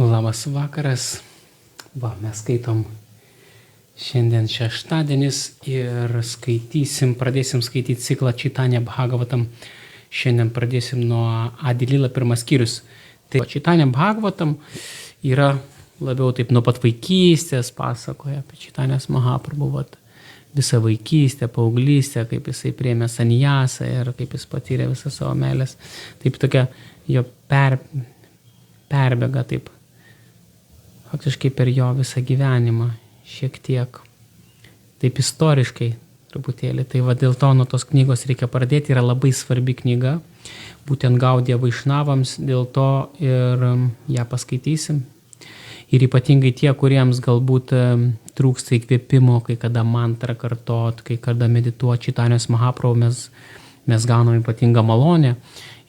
Labas vakaras. Mes skaitom šiandien šeštadienis ir pradėsim skaityti ciklą Čitanya Bhagavatam. Šiandien pradėsim nuo Adilila pirmas skyrius. Tai Čitanya Bhagavatam yra labiau taip nuo pat vaikystės pasakoja apie Čitanės Mahaprabhu, visą vaikystę, paauglystę, kaip jisai priėmė sanjasą ir kaip jis patyrė visą savo meilės. Taip tokia jo perbėga taip. Faktiškai per jo visą gyvenimą, šiek tiek, taip istoriškai truputėlį. Tai dėl to nuo tos knygos reikia pradėti, yra labai svarbi knyga, būtent Gaudija Vaišnavams, dėl to ir ją paskaitysim. Ir ypatingai tie, kuriems galbūt trūksta įkvėpimo, kai kada mantrą kartot, kai kada medituoti Čitanės Mahaprabhu, mes gaunam ypatingą malonę.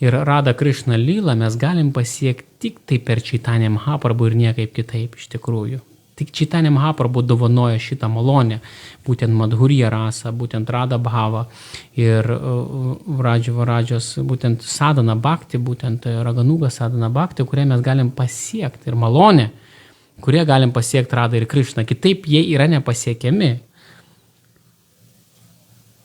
Ir Radha Krishna lylą mes galim pasiekti tik tai per Čitanya Mahaprabhu ir niekaip kitaip iš tikrųjų. Tik Čitanya Mahaprabhu dovanoja šitą malonę, būtent Madhurya rasą, būtent Radha Bhava ir Vrađos, būtent Sadhana Bhakti, būtent Raganuga Sadhana Bhakti, kurią mes galim pasiekti ir malonę, kurie galim pasiekti Radha ir Krishna. Kitaip jie yra nepasiekiami.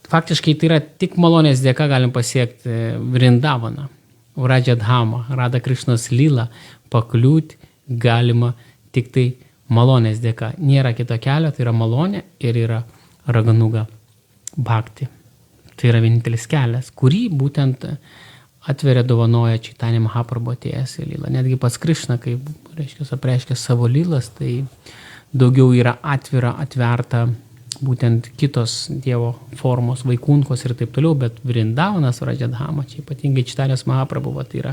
Faktiškai tai yra tik malonės dėka galim pasiekti Vrindavaną, Vrađadhamą, Radha Krishnos lylą, pakliūti galima tik tai malonės dėka. Nėra kito kelio, tai yra malonė ir yra Raganuga Bhakti. Tai yra vienintelis kelias, kurį būtent atveria dovanoja Čitanya Mahaprabhu atėjęs į lylą. Netgi pats Krishna, kai apreiškia savo lylas, tai daugiau yra atverta būtent kitos Dievo formos, vaikūnkos ir taip toliau, bet Vrindavanas, Vrađadhama, čia ypatingai Čitanės Mahaprabhu, tai yra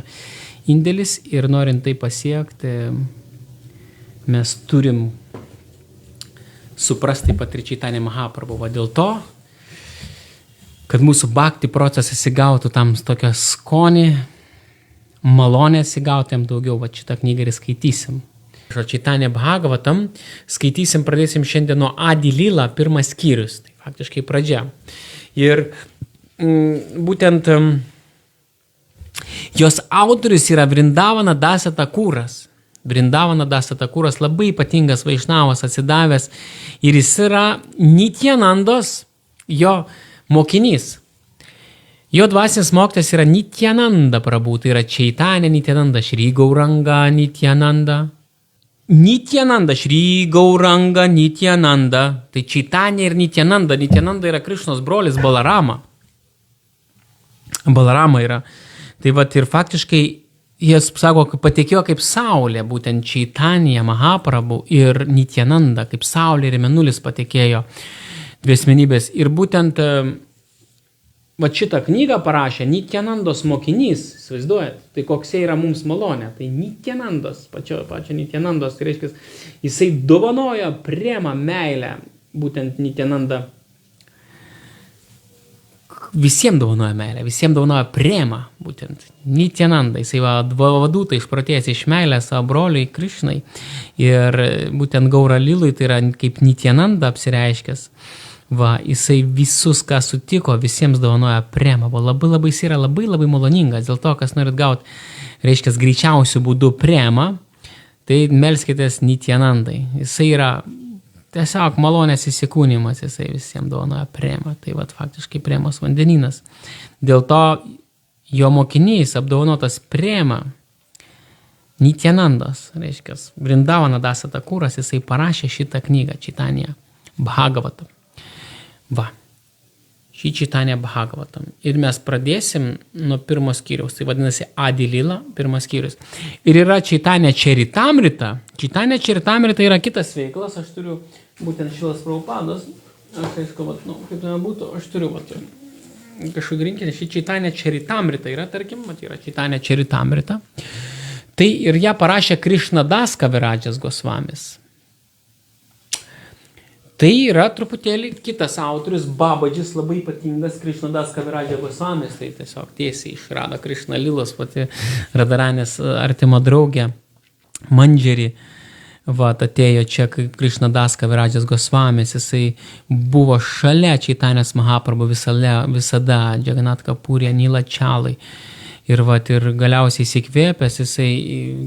indėlis ir norint tai pasiekti, mes turim suprasti taip pat ir Čitanya Mahaprabhu. Dėl to, kad mūsų bhakti procesas įgautų tam tokią skonį, malonės įgautėm daugiau, šitą knygą ir skaitysim. Čitanya Bhagavatam skaitysim, pradėsim šiandien nuo Adilila pirmas skyrius, tai faktiškai pradžia. Ir būtent jos autorius yra Vrindavana Dasa Thakuras. Vrindavana Dasa Thakuras labai ypatingas vaišnavas atsidavęs ir jis yra Nityanandos, jo mokinys. Jo dvasinis mokytojas yra Nityananda Prabhu, tai yra Čaitanė Nityananda, Šri Gauranga Nityananda. Nityananda, Šri Gauranga Nityananda, tai Čaitanė ir Nityananda. Nityananda yra Krišnos brolis Balarama. Balarama yra. Tai ir faktiškai jis sako, patekėjo kaip saulė, būtent Čaitanė Mahaprabhu ir Nityananda, kaip saulė ir mėnulis patekėjo dvi asmenybės. Ir būtent šitą knygą parašė Nityanandos mokinys, įsivaizduojat, tai koks yra mums malonė, tai Nityanandos, pačio Nityanandos, tai reiškia, jisai dovanoja premą meilę, būtent Nityananda, visiems dovanoja meilę, visiems dovanoja premą, būtent Nityananda, jisai vadūta išprotėjęs iš meilės savo broliui Krišnai ir būtent Gaura Lilui, tai yra kaip Nityananda apsireiškęs. Jisai visus, ką sutiko, visiems dovanoja premą. Labai jis yra labai maloningas. Dėl to, kas norit gauti, reiškia, greičiausių būdų premą, tai melskitės Nityanandai. Jisai yra tiesiog malonės įsikūnimas, jisai visiems dovanoja premą. Tai faktiškai premos vandenynas. Dėl to jo mokinys apdovanotas premą Nityanandos, reiškia, Vrindavana Dasa Thakuras, jisai parašė šitą knygą, Čitanya Bhagavatam. Šį Čitanya Bhagavatam. Ir mes pradėsim nuo pirmos skyriaus. Tai vadinasi Adilila, pirmas skyrius. Ir yra Čitanya Čaritamrita. Čitanya Čaritamrita yra kitas veiklas. Aš turiu būtent Šilas Prabhupados. Aš aišku, kaip nebūtų, aš turiu kažkokį rinkinį. Šį Čitanya Čaritamrita yra, tarkim, yra Čitanya Čaritamrita. Tai ir ją parašė Krišnadas Kavirajas Gosvamis. Tai yra truputėlį kitas autorius, Babadžis, labai ypatingas Krišnadas Kaviraja Gosvamis, tai tiesiog tiesiai iš Radha Krishna lylos, pati Radharanės artima draugė, Mandžeri, atėjo čia Krišnadas Kavirajas Gosvamis, jisai buvo šalia Čaitanės Mahaprabhu visada, Džaganat Kapurė, Nila Čalai. Ir galiausiai įsikvėpęs, jisai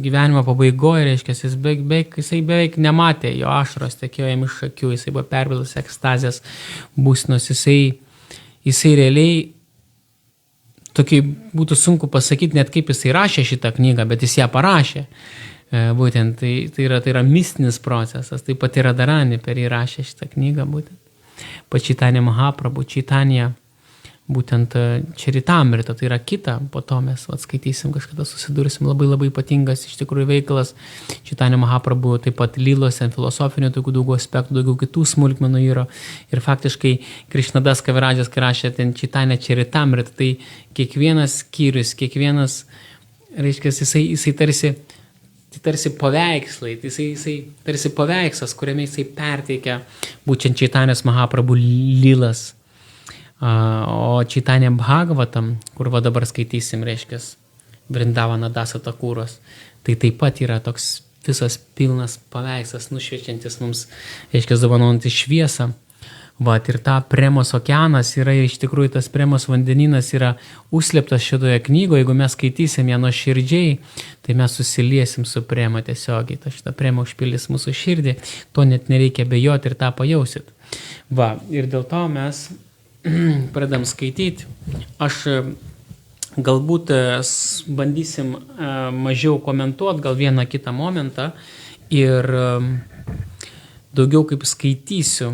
gyvenimo pabaigoje, reiškia, jisai beveik nematė, jo ašaros tekėjo jam iš akių, jisai buvo pervilus ekstazės būsenos, jisai realiai, tokiai būtų sunku pasakyti net kaip jisai rašė šitą knygą, bet jis ją parašė. Būtent tai yra mistinis procesas, taip pat yra Radharani per jį rašė šitą knygą, būtent. Čaitanya Mahaprabhu, Čaitanija, būtent Čaritamrita, tai yra kita, po to mes skaitysim, kažkada susidursim, labai ypatingas iš tikrųjų veikalas. Čaitanija Mahaprabhu taip pat lylose, filosofinių tokių daug aspektų, daugiau kitų smulkmenų yra. Ir faktiškai Krišnadas Kaviradžas, kai rašė ten Čaitanija Čaritamrita, tai kiekvienas skyrius, kiekvienas, reiškia, jisai tarsi paveikslai, jisai tarsi paveikslas, kuriame jisai perteikia būtent Čaitanijos Mahaprabhu lylas. O Čaitanija Bhagavatam, kur dabar skaitysim, reiškia, Vrindavana Dasa Takūros, tai taip pat yra toks visas pilnas paveikslas, nušviečiantis mums, reiškia, dovanojantys šviesą. Ir ta premos okeanas yra, iš tikrųjų tas premos vandenynas yra užslėptas šitoje knygoje, jeigu mes skaitysim ją nuoširdžiai, tai mes susiliesim su prema tiesiogiai, šitą prema užpildys mūsų širdį, to net nereikia bejoti ir tą pajausit. Ir dėl to mes pradam skaityti. Aš galbūt bandysim mažiau komentuoti, gal vieną kitą momentą ir daugiau kaip skaitysiu.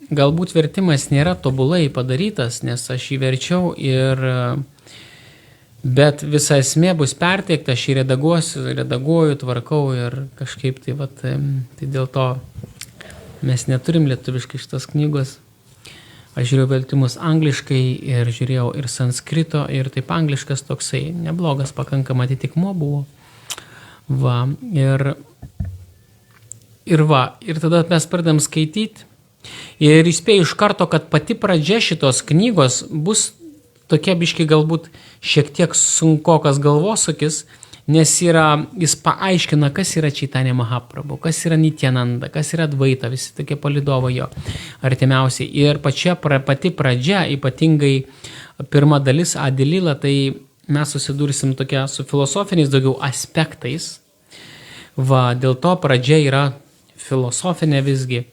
Galbūt vertimas nėra tobulai padarytas, nes aš jį verčiau, bet visa esmė bus perteikta, aš jį redaguoju, tvarkau ir kažkaip tai dėl to mes neturim lietuviškai šitos knygos. Aš žiūrėjau vertimus angliškai ir žiūrėjau ir sanskrito, ir taip angliškas toksai neblogas pakankamai atitikmuo buvo. Ir tada mes pradedam skaityti. Ir įspėju iš karto, kad pati pradžia šitos knygos bus tokia biški galbūt šiek tiek sunkokas galvosūkis, nes jis paaiškina, kas yra Čaitanija Mahaprabhu, kas yra Nityananda, kas yra Advaita, visi tokie palydovai jo artimiausiai. Ir pati pradžia, ypatingai pirma dalis Adilila, tai mes susidursim tokia su filosofiniais daugiau aspektais. Dėl to pradžia yra filosofinė visgi.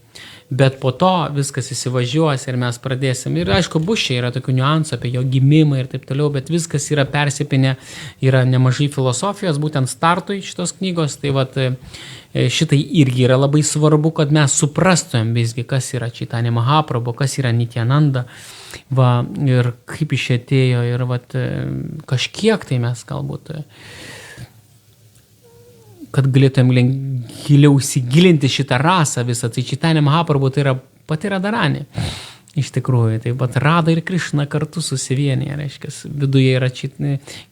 Bet po to viskas įsivažiuos ir mes pradėsim. Ir aišku, bus čia yra tokių niuansų apie jo gimimą ir taip toliau, bet viskas yra persipinę, yra nemažai filosofijos, būtent startui šitos knygos. Tai šitai irgi yra labai svarbu, kad mes suprastumėm visgi, kas yra Čaitanija Mahaprabhu, kas yra Nityananda. Ir kaip iš atėjo ir kažkiek tai mes galbūt kad galėtumėm giliau įsigilinti šitą rasą visą. Tai Čaitanija Mahaprabhu tai yra pati Radharani. Iš tikrųjų, tai pat Radha ir Krišna kartu susivienyje, reiškia, viduje yra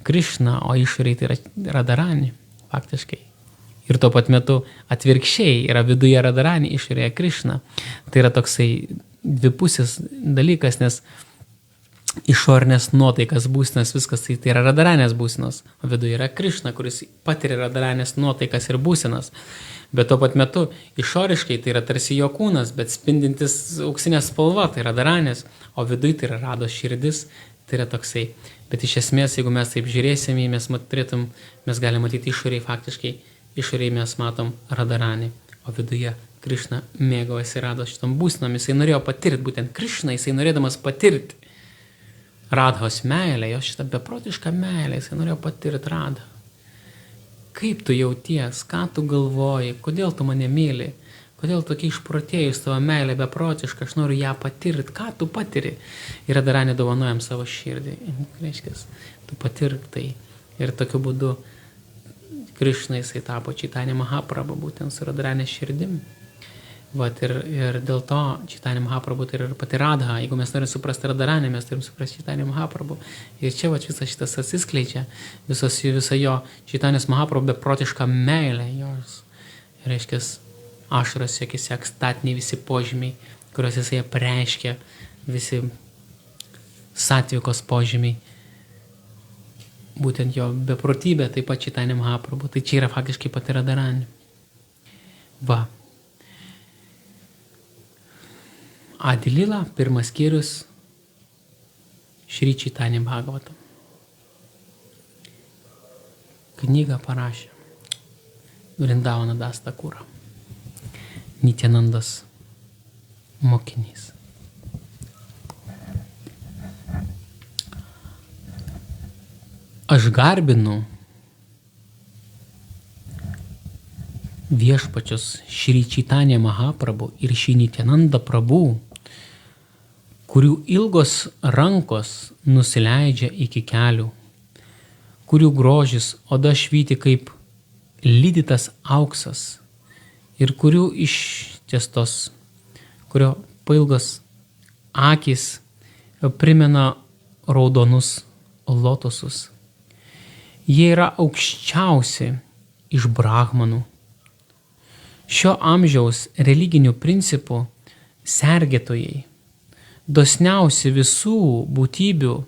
Krišna, o išorėje tai yra Radharani, faktiškai. Ir tuo pat metu atvirkščiai yra viduje Radharani, išorėje Krišna. Tai yra toksai dvipusis dalykas, nes išorinės nuotaikas būsenas, viskas tai yra Radharanės būsenas, o viduje yra Krišna, kuris patiria Radharanės nuotaikas ir būsenas. Bet tuo pat metu išoriškai tai yra tarsi jo kūnas, bet spindintis auksinė spalva, tai Radharanės, o viduje tai yra Rados širdis, tai yra toksai. Bet iš esmės, jeigu mes taip žiūrėsime, mes galime matyti išoriai, faktiškai išoriai mes matom Radharanį, o viduje Krišna mėgavosi Rados šitom būsenom. Jisai norėjo patirti, būtent Krišna, jisai norėdamas patirti Radhos meilę, jos šitą beprotišką meilę, jisai norėjo patirti Radhą. Kaip tu jauties, ką tu galvoji, kodėl tu mane myli, kodėl tokia išprotėjus tavo meilė beprotiška, aš noriu ją patirti, ką tu patiri. Ir Radharanį dovanojam savo širdį, reiškia, tu patirk tai. Ir tokiu būdu Krišna jisai tapo Čaitanija Mahaprabhu, būtent su Radharanės širdim. Ir dėl to Čaitanija Mahaprabhu tai yra pati Radha. Jeigu mes norim suprasti Radharanį, mes turim suprasti Čaitanija Mahaprabhu. Ir čia visas šitas atsiskleidžia, visa jo Čaitanijos Mahaprabhu beprotiška meilė jos. Reiškia, ašaros akise, ekstatiniai visi požymiai, kuriuos jisai apreiškia, visi satvikos požymiai. Būtent jo beprotybė, taip pat Čaitanija Mahaprabhu. Tai čia yra faktiškai pati Radharani. Adilila, pirmas skyrius, Šri Čaitanija Bhagavatam. knygą parašė Vrindavana Das Thakura, Nityanandas mokinys. Aš garbinu viešpačius Šri Čaitanją Mahaprabhu ir Šri Nityananda Prabhu, kurių ilgos rankos nusileidžia iki kelių, kurių grožis oda švyti kaip lydytas auksas ir kurių ištiestos, kurio pailgos akys primena raudonus lotosus. Jie yra aukščiausi iš brahmanų. Šio amžiaus religinių principų sergėtojai, dosniausi visų būtybių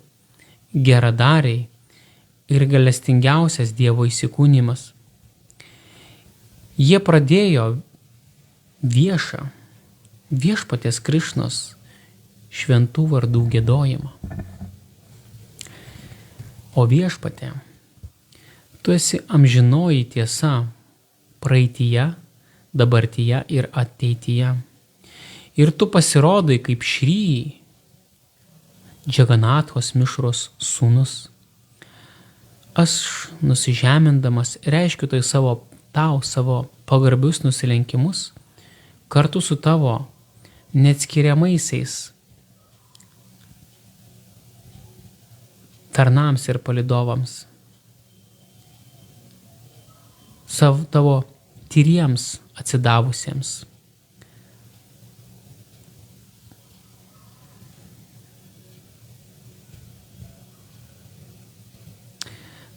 geradariai ir gailestingiausias Dievo įsikūnimas. Jie pradėjo viešpaties Krišnos šventų vardų giedojimą. O viešpatie, tu esi amžinoji tiesa praeityje, dabartyje ir ateityje. Ir tu pasirodai kaip Šri Džaganathos Mišros sūnus. Aš nusižemindamas reiškiu tai tau savo pagarbius nusilenkimus kartu su tavo neatskiriamaisiais tarnams ir palydovams, tavo tyriems atsidavusiems.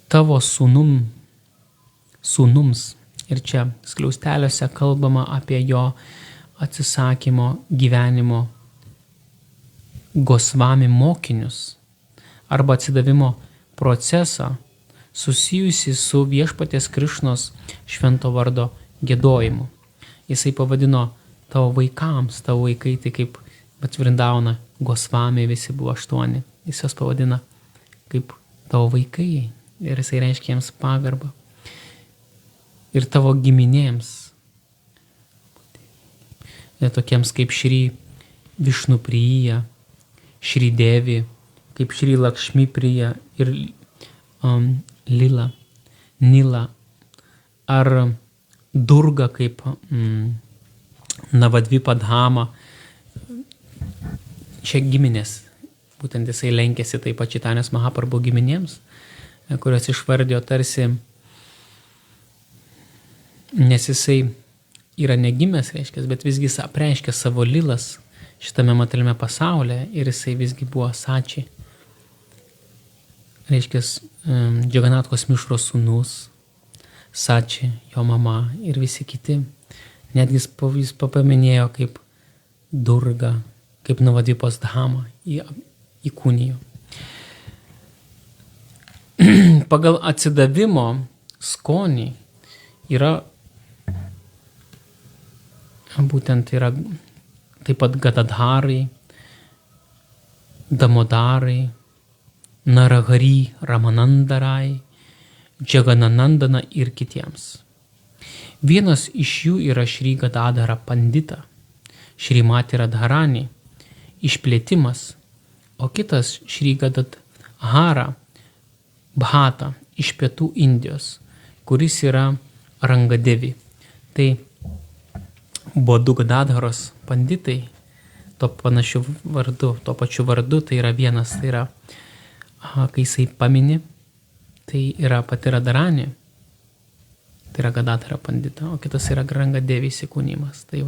Tavo sūnums, ir čia skliausteliuose kalbama apie jo atsisakymo gyvenimo Gosvami mokinius arba atsidavimo procesą susijusi su viešpaties Krišnos švento vardo giedojimu. Jisai pavadino tavo vaikams, tavo vaikai, tai kaip Vrindavana Gosvami visi buvo 8. Jis jos pavadina kaip tavo vaikai ir jisai reiškia jiems pagarbą. Ir tavo giminėms, tokiems kaip Šri Višnuprija, Šri Devi, kaip Šri Lakšmiprija ir Nila, ar Durga kaip Navadvipadhama. Čia giminės, būtent jisai lenkėsi taip pat Čaitanės Mahaprabhu giminėms, kurios išvardijo tarsi, nes jisai yra negimęs, reiškia, bet visgi jis apreiškė savo lilas šitame materialiame pasaulyje ir jisai visgi buvo Sači. Reiškia, Džaganathos Mišros sūnus, Sači, jo mama ir visi kiti. Netgi jis paminėjo kaip Durga, kaip Navadvipos Dhama įkūnijo. Pagal atsidavimo skonį yra taip pat Gadadharai, Damodarai, Narahari, Ramanandarai, Džagananandana ir kitiems. Vienas iš jų yra Šri Gadadhara Pandita, Šrimati Radharani, išplėtimas, o kitas Šri Gadadhara Bhata iš pietų Indijos, kuris yra Rangadevi. Tai buvo 2 Gadadharos panditai, to pačiu vardu, tai yra vienas, tai yra, kai jisai pamini, tai yra pati Radharani, tai yra Gadadhara pandita, o kitas yra Rangadevi įsikūnimas. Tai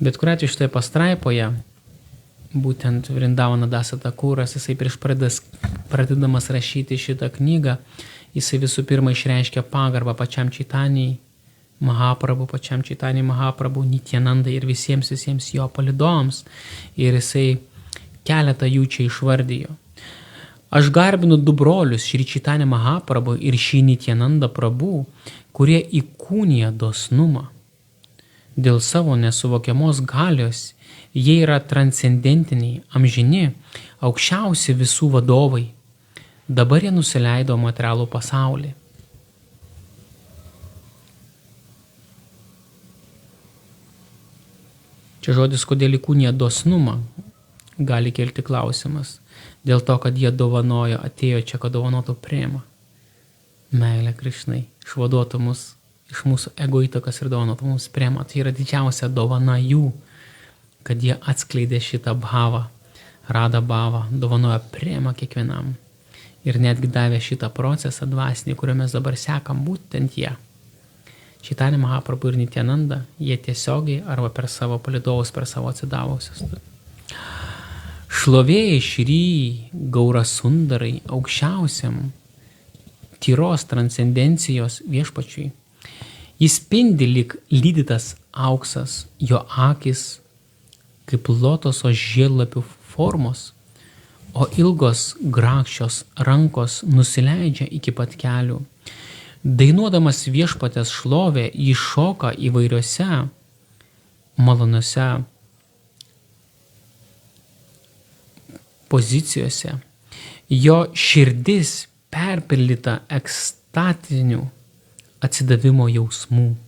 bet kuriuo atveju šitoje pastraipoje, būtent Vrindavana Das Thakuras, jisai prieš pradedamas rašyti šitą knygą, jisai visų pirma išreiškia pagarbą pačiam Čaitanijai Mahaprabhu, Nityanandai ir visiems jo palydovams. Ir jisai keletą jų čia išvardijo. Aš garbinu 2 brolius, Šri Čaitanją Mahaprabhu ir Šri Nityananda Prabhu, kurie įkūnija dosnumą. Dėl savo nesuvokiamos galios jie yra transcendentiniai, amžini, aukščiausi visų vadovai. Dabar jie nusileido materialų pasaulį. Čia žodis, kodėl įkūnija dosnumą, gali kelti klausimas. Dėl to, kad jie dovanojo, atėjo čia, kad dovanotų prėmą. Meilė Krišnai išvaduotų mus iš mūsų ego įtakas ir dovanotų mums prėmą. Tai yra didžiausia dovana jų, kad jie atskleidė šitą bhavą, rada bhavą, dovanojo prėmą kiekvienam. Ir netgi davė šitą procesą dvasinį, kurio mes dabar sekam, būtent jie. Chaitanya Mahaprabhu ir Nityananda, jie tiesiogiai arba per savo palydovus, per savo atsidavusius. Šlovėjai Šri Gaurasundarai, aukščiausiam tyros transcendencijos viešpačiui. Jis spindi lyg lydytas auksas, jo akis kaip lotoso žiedlapių formos, o ilgos grakščios rankos nusileidžia iki pat kelių. Dainuodamas viešpatės šlovę, jis šoka įvairiose maloniose pozicijose. Jo širdis perpildyta ekstatinių atsidavimo jausmų.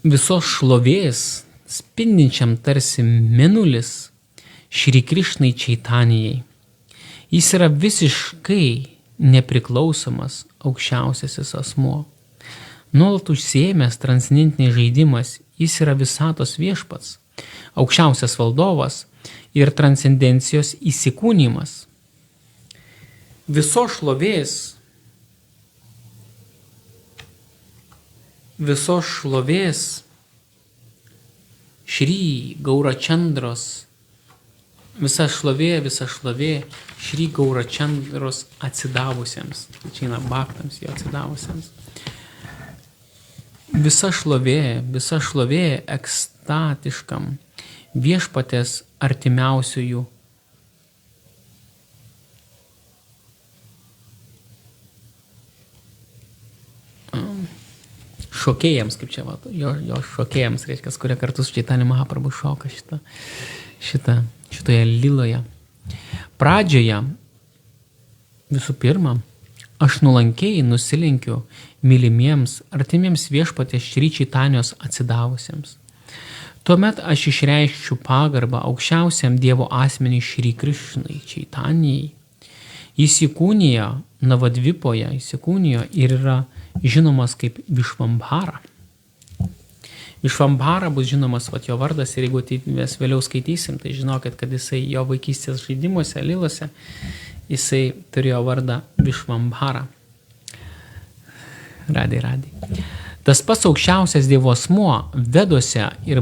Visos šlovės spindinčiam tarsi mėnulis Šri Krišnai Čaitanijai. Jis yra visiškai nepriklausomas aukščiausiasis asmuo. Nuolat užsiėmęs transcendentiniais žaidimas, jis yra visatos viešpats, aukščiausias valdovas ir transcendencijos įsikūnymas. Visos šlovės Šri Gaurachandros, visa šlovė Šri Gaurachandros atsidavusiems, čia eina bhaktams, jo atsidavusiems. Visa šlovė ekstatiškam viešpatės artimiausiųjų šokėjams, kaip čia jo šokėjams, reiškia, kurie kartu su Chaitanya Mahaprabhu šoka šitoje liloje. Pradžioje, visų pirma, aš nuolankiai nusilenkiu mylimiems, artimiems viešpatės Šri Čaitanijos atsidavusiems. Tuomet aš išreiškiu pagarbą aukščiausiam Dievo asmeniui Šri Krišnai Čaitanijai. Jis įkūnija Navadvipoje, ir yra žinomas kaip Višvambhara. Višvambhara bus žinomas jo vardas ir jeigu mes vėliau skaitysim, tai žinokit, kad jisai jo vaikystės žaidimuose, lilose, jisai turėjo vardą Višvambhara. Radai. Tas pats aukščiausias Dievo asmuo Veduose ir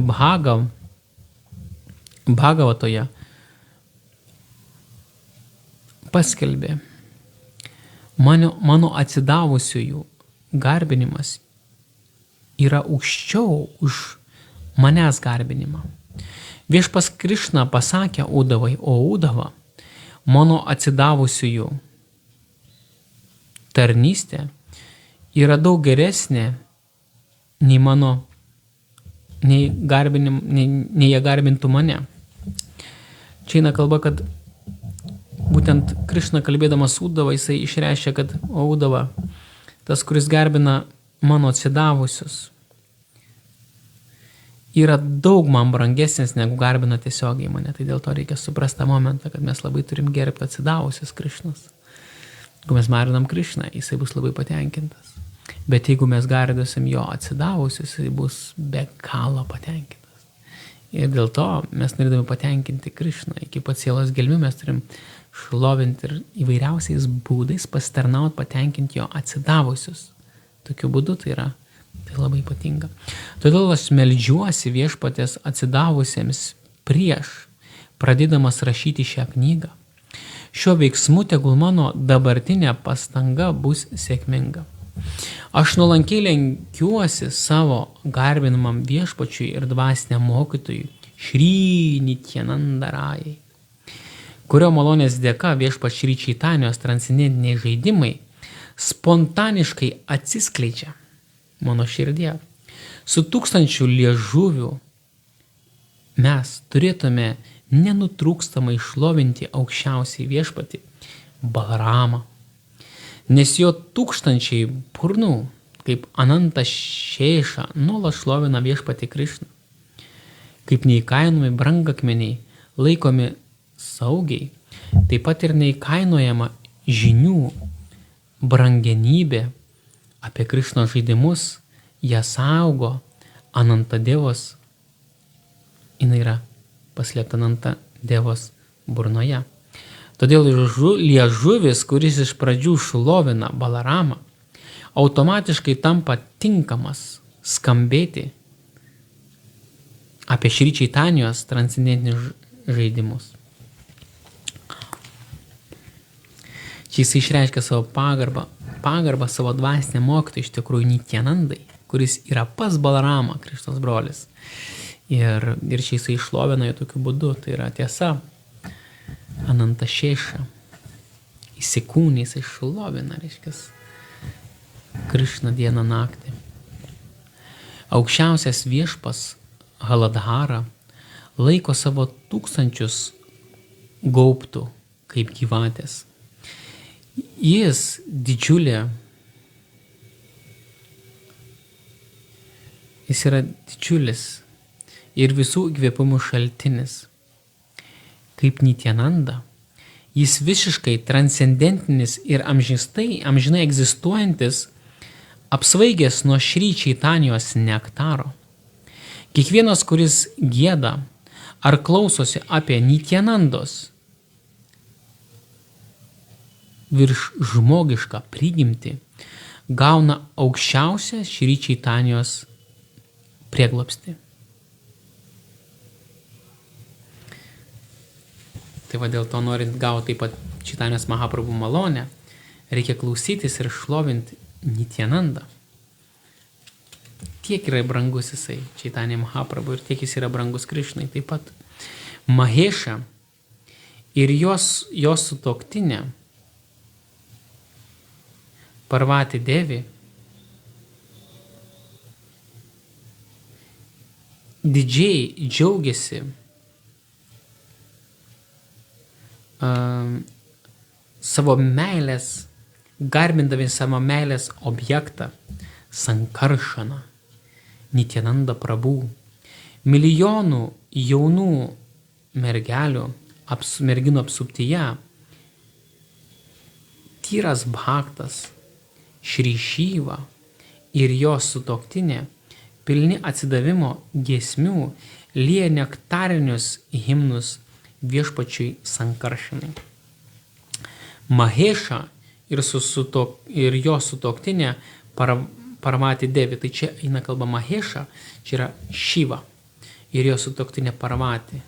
Bhagavatoje paskelbė: mano atsidavusiųjų garbinimas yra aukščiau už manęs garbinimą. Viešpas Krišna pasakė Udavai: o Udava, mano atsidavusiųjų tarnystė yra daug geresnė nei jie garbintų mane. Čia eina kalba, kad būtent Krišna kalbėdamas Udavą, jisai išreiškia, kad o Udava, tas, kuris garbina mano atsidavusius, yra daug man brangesnis, negu garbina tiesiogiai mane. Tai dėl to reikia suprasti tą momentą, kad mes labai turim gerbti atsidavusius Krišnas. Jeigu mes garbinam Krišną, jisai bus labai patenkintas. Bet jeigu mes garbinsim jo atsidavusius, jisai bus be galo patenkintas. Ir dėl to mes norėdami patenkinti Krišną, iki pat sielos gelmių mes turim šlovinti ir įvairiausiais būdais pasitarnauti, patenkinti jo atsidavusius. Tokiu būdu tai labai ypatinga. Todėl aš meldžiuosi viešpatės atsidavusiems prieš pradėdamas rašyti šią knygą. Šiuo veiksmu tegul mano dabartinė pastanga bus sėkminga. Aš nuolankiai lenkiuosi savo garbinamam viešpačiui ir dvasiniam mokytojui Šri Nityanandarajai, kurio malonės dėka viešpats Šri Čaitanijos transcendentiniai žaidimai spontaniškai atsiskleidžia mano širdie. Su 1000 liežuvių mes turėtume nenutrūkstamai šlovinti aukščiausiai viešpatį Balaramą, nes jo 1000 burnų, kaip Ananta Šeša, nuolat šlovina viešpatį Krišną. Kaip neįkainojami brangakmeniai laikomi saugiai, taip pat ir neįkainojama žinių brangenybė apie Krišno žaidimus, ją saugo Ananta Devos, jinai yra paslėpta Ananta Devos burnoje. Todėl liežuvis, kuris iš pradžių šlovina Balaramą, automatiškai tampa tinkamas skambėti apie Šri Čaitanijos transcendentinius žaidimus. Čia jis išreiškia savo pagarbą savo dvasiniam mokytojui, iš tikrųjų Nityanandai, kuris yra pas Balarama, Krišnos brolis. Ir čia jis išlovina jo tokiu būdu, tai yra tiesa. Ananta Šeša įsikūnys išlovina, reiškia, Krišną dieną naktį. Aukščiausias viešpas Haladhara laiko savo 1000 gaubtų kaip gyvatės. Jis yra didžiulis ir visų įkvėpimų šaltinis. Kaip Nityananda, jis visiškai transcendentinis ir amžinai egzistuojantis, apsvaigęs nuo Šri Čaitanijos nektaro. Kiekvienas, kuris gieda ar klausosi apie Nityanandos virš žmogišką prigimtį, gauna aukščiausią Šri Čaitanijos prieglobstį. Tai va dėl to, norint gauti taip pat Čaitanijos Mahaprabhu malonę, reikia klausytis ir šlovinti Nityanandą. Tiek yra brangus jisai Čaitanija Mahaprabhu ir tiek jis yra brangus Krišnai. Taip pat Mahesha ir jos sutuoktinė Parvati Devi didžiai džiaugiasi savo meilės, garbindami savo meilės objektą Sankaršana, Nityananda Prabhu. Milijonų jaunų merginų apsuptyje tyras bhaktas Šri Šiva ir jos sutuoktinė pilni atsidavimo giesmių lieja nektarinius himnus viešpačiui Sankaršanai. Mahesha ir jos sutuoktinė Parvati Devi, tai čia eina kalba Mahesha, čia yra Šiva ir jos sutuoktinė Parvati.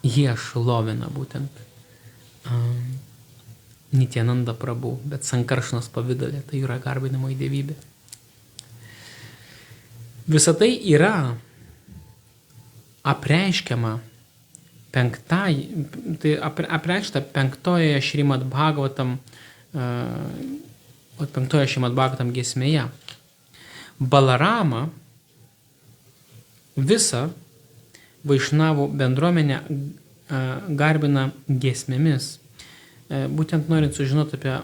Jie šlovina būtent Nityananda Prabhu, bet Sankaršanos pavidale, tai yra garbinamoji dievybė. Visą tai yra apreiškiama apreikšta 5 Šrimad Bhagavatam giesmėje. Balarama visą Vaišnavų bendruomenę garbina giesmėmis. Būtent norint sužinoti apie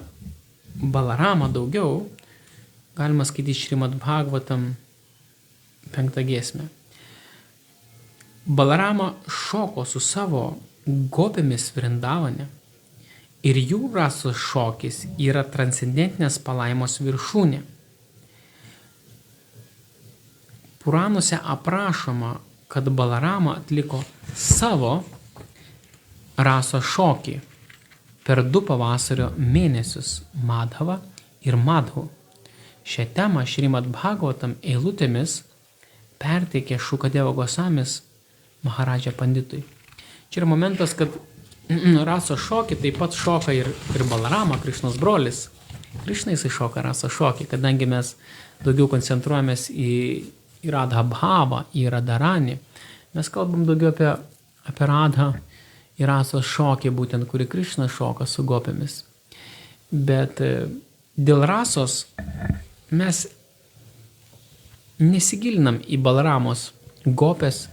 Balaramą daugiau, galima skaityti Šrimad Bhagavatam 5 giesmę. Balarama šoko su savo gopėmis Vrindavane ir jų rasos šokis yra transcendentinės palaimos viršūnė. Puranuose aprašoma, kad Balarama atliko savo rasos šokį per 2 pavasario mėnesius Madhava ir Madhu. Šią temą Šrimad Bhagavatam eilutėmis perteikė Šukadeva Gosamis Maharadža Panditui. Čia yra momentas, kad rasos šokį taip pat šoka ir Balarama, Krišnos brolis. Krišna jisai šoka rasos šokį, kadangi mes daugiau koncentruojamės į Radha Bhavą, į Radharani. Mes kalbam daugiau apie Radha ir rasos šokį, būtent kuri Krišna šoka su gopėmis. Bet dėl rasos mes nesigilinam į Balaramos gopės,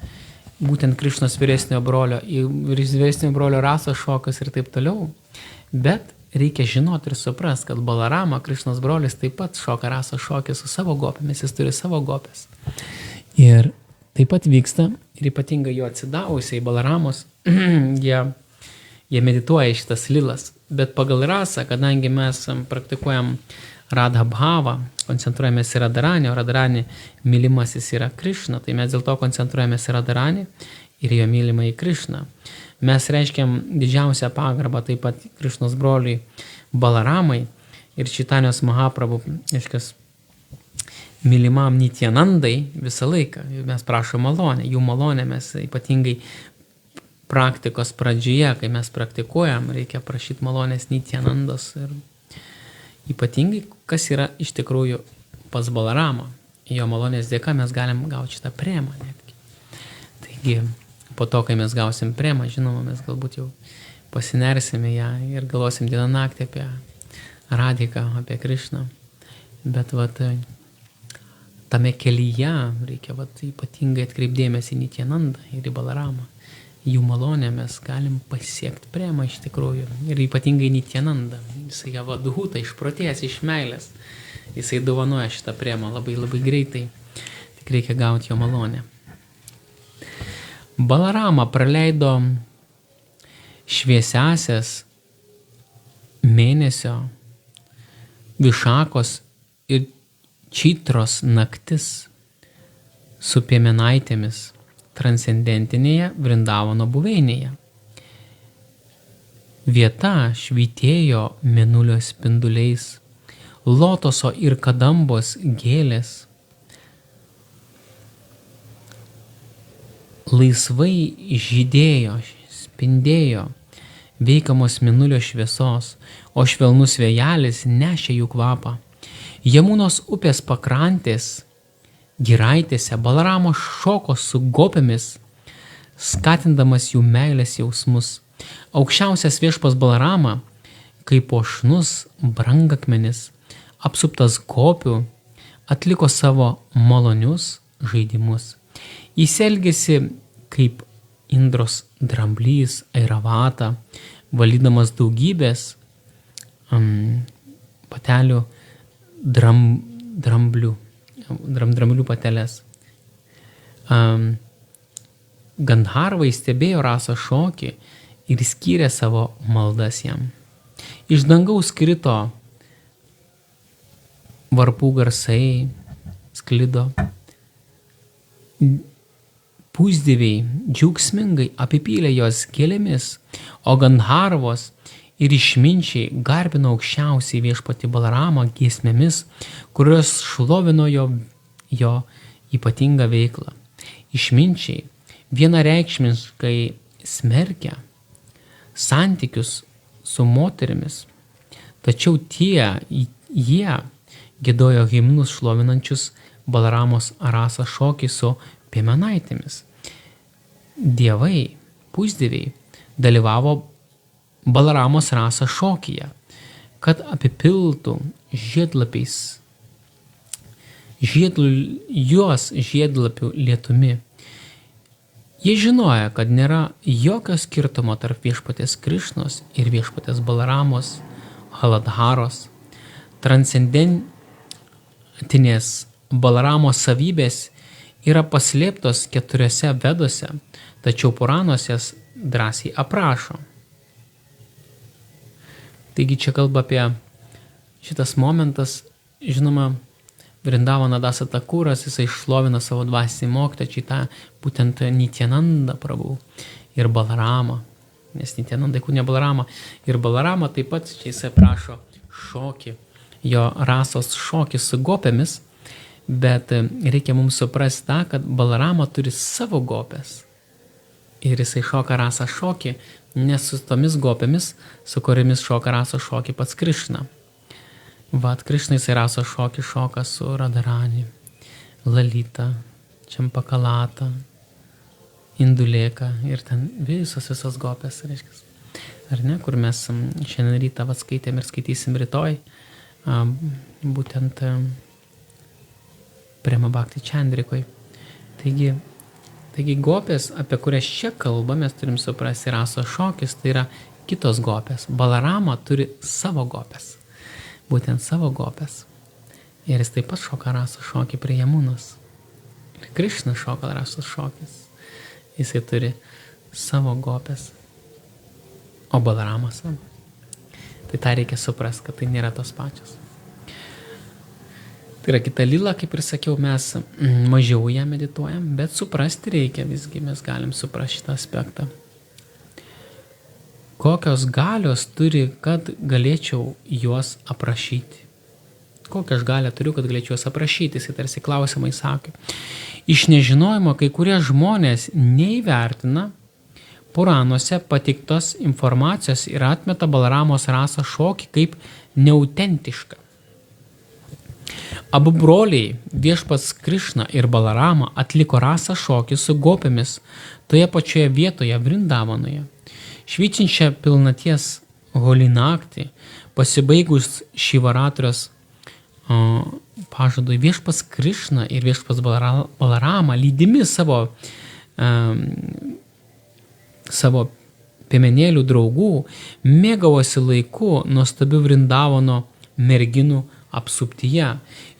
būtent Krišnos vyresnio brolio, į vyresnio brolio rasos šokas ir taip toliau, bet reikia žinoti ir suprast, kad Balarama, Krišnos brolis, taip pat šoka rasos šokį su savo gopėmis, jis turi savo gopės. Ir taip pat vyksta, ir ypatingai jo atsidavusiai Balaramos, jie medituoja šitas lilas. Bet pagal rasą, kadangi mes praktikuojam Radha Bhavą, koncentruojamės į Radharani, o Radharani mylimasis yra Krišna, tai mes dėl to koncentruojamės į Radharani ir jo mylimą į Krišną. Mes reiškiam didžiausią pagarbą taip pat Krišnos broliui Balaramai ir Čaitanijos Mahaprabhu, reiškias, mylimam Nityanandai visą laiką. Mes prašom malonę, jų malonę mes ypatingai praktikos pradžioje, kai mes praktikuojam, reikia prašyti malonės Nityanandos ir ypatingai, kas yra iš tikrųjų pas Balaramą. Jo malonės dėka mes galim gauti šitą premą netgi. Taigi, po to, kai mes gausim premą, žinoma, mes galbūt jau pasinersime ją ir galvosim dieną naktį apie Radiką, apie Krišną. Bet tame kelyje reikia ypatingai atkreipdėmėsi į Nityanandą ir į Balaramą. Jų malonę mes galim pasiekti premą iš tikrųjų. Ir ypatingai Nityananda. Jisai vadhūta, išprotėjęs iš meilės. Jisai dovanoja šitą premą labai labai greitai. Tik reikia gauti jo malonę. Balarama praleido šviesiasias mėnesio, Višakos ir Čitros naktis su piemenaitėmis transcendentinėje Vrindavano buveinėje. Vieta švytėjo mėnulio spinduliais, lotoso ir kadambos gėlės, laisvai žydėjo, spindėjo, veikamos mėnulio šviesos, o švelnus vėjelis nešė jų kvapą. Jamunos upės pakrantės giraitėse Balaramo šoko su gopėmis, skatindamas jų meilės jausmus. Aukščiausias viešpas Balarama, kaip puošnus brangakmenis, apsuptas gopių, atliko savo malonius žaidimus. Jis elgėsi kaip Indros dramblys Airavata, valydamas daugybės patelių dramblių patelės. Gandharvai stebėjo rasą šokį ir skyrė savo maldas jam. Iš dangaus krito varpų garsai, sklido. Pusdieviai džiaugsmingai apipylė jos gėlėmis, o Gandharvos ir išminčiai garbino aukščiausiai viešpatį Balaramą giesmėmis, kurios šlovino jo ypatingą veiklą. Išminčiai vienareikšmiškai smerkia santykius su moterimis, tačiau jie giedojo himnus šlovinančius Balaramos rasą šokį su piemenaitėmis. Dievai, pusdieviai, dalyvavo Balaramos rasą šokyje, kad apipiltų juos žiedlapių lietumi. Jie žinojo, kad nėra jokio skirtumo tarp viešpatės Krišnos ir viešpatės Balaramos, Haladharos. Transcendentinės Balaramos savybės yra paslėptos 4 veduose, tačiau Puranuose jas drąsiai aprašo. Taigi čia kalba apie šitas momentas, žinoma, Vrindavano Dasa Takuras, jisai šlovina savo dvasinį mokytoją, čia būtent Nityananda Prabhu ir Balarama, nes Nityananda įkūnė Balarama. Ir Balarama taip pat čia jisai aprašo šokį, jo rasos šokį su gopėmis, bet reikia mums suprasti tą, kad Balarama turi savo gopės. Ir jisai šoka rasą šokį, ne su tomis gopėmis, su kuriamis šoka rasą šokį pats Krišna. Krišna jisai rasą šokį šoka su Radharani, Lalita, Čampakalata, Indulėka ir ten visos gopės, reiškia. Ar ne, kur mes šiandien rytą skaitėm ir skaitysim rytoj, būtent Prema Bhakti Chandrikoje. Taigi gopės, apie kurias čia kalba, mes turim suprasti rasos šokis, tai yra kitos gopės. Balarama turi savo gopės. Būtent savo gopės. Ir jis taip pat šoka rasos šokį prie Jamunos. Ir Krišna šoka rasos šokis. Jisai turi savo gopės. O Balarama savo. Tai tą reikia suprasti, kad tai nėra tos pačios. Tai yra kita lila, kaip ir sakiau, mes mažiau ją medituojam, bet suprasti reikia visgi, mes galim suprasti šitą aspektą. Kokios galios turi, kad galėčiau juos aprašyti? Kokią aš galią turiu, kad galėčiau juos aprašyti? Jis tarsi klausimai sakė. Iš nežinojimo kai kurie žmonės neįvertina Puranuose pateiktos informacijos ir atmeta Balaramos rasą šokį kaip neautentišką. Abu broliai, viešpats Krišna ir Balarama, atliko rasą šokį su gopėmis toje pačioje vietoje Vrindavanoje. Švyčiančią pilnaties holį naktį, pasibaigus Šivaratrios pažadui, viešpats Krišna ir viešpats Balarama, lydimi savo piemenėlių draugų, mėgavosi laiku nuostabiu Vrindavano merginų apsuptyje.